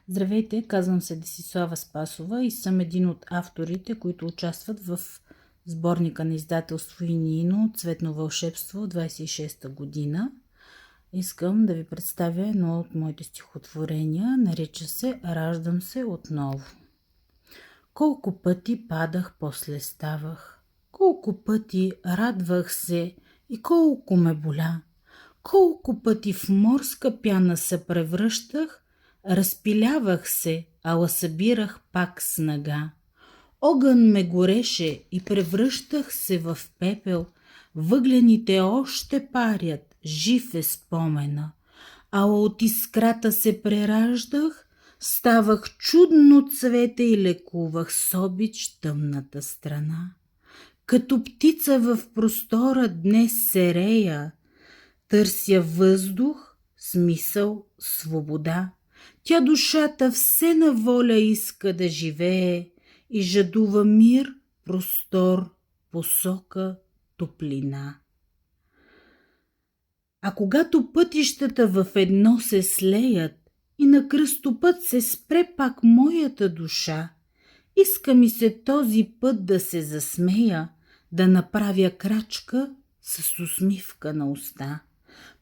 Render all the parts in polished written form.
Здравейте, казвам се Десислава Спасова и съм един от авторите, които участват в сборника на издателство Инино Цветно вълшебство 26-та година. Искам да ви представя едно от моите стихотворения, нарича се "Раждам се отново". Колко пъти падах, после ставах, колко пъти радвах се и колко ме боля, колко пъти в морска пяна се превръщах, разпилявах се, ала събирах пак снага. Огън ме гореше и превръщах се в пепел, въглените още парят, жив е спомена. Ала от искрата се прераждах, ставах чудно цвете и лекувах с обич тъмната страна. Като птица в простора днес серея, търся въздух, смисъл, свобода. Тя душата все на воля иска да живее и жадува мир, простор, посока, топлина. А когато пътищата в едно се слеят и на кръстопът се спре пак моята душа, иска ми се този път да се засмея, да направя крачка с усмивка на уста.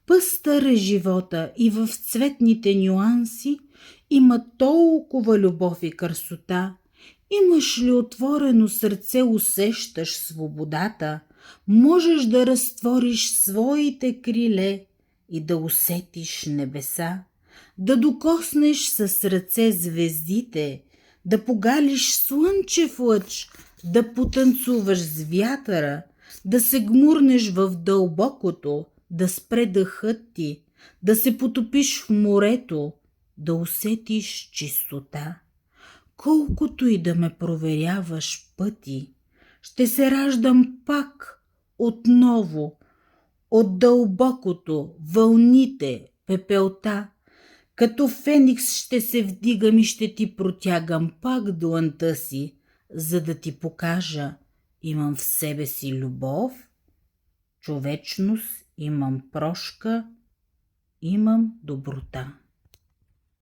Пъстър е живота и в цветните нюанси има толкова любов и красота. Имаш ли отворено сърце, усещаш свободата, можеш да разтвориш своите криле и да усетиш небеса, да докоснеш с ръце звездите, да погалиш слънчев лъч, да потанцуваш с вятъра, да се гмурнеш в дълбокото, да спре дъхът ти, да се потопиш в морето, да усетиш чистота. Колкото и да ме проверяваш пъти, ще се раждам пак отново от дълбокото, вълните, пепелта. Като феникс ще се вдигам и ще ти протягам пак дланта си, за да ти покажа, имам в себе си любов, човечност, имам прошка, имам доброта.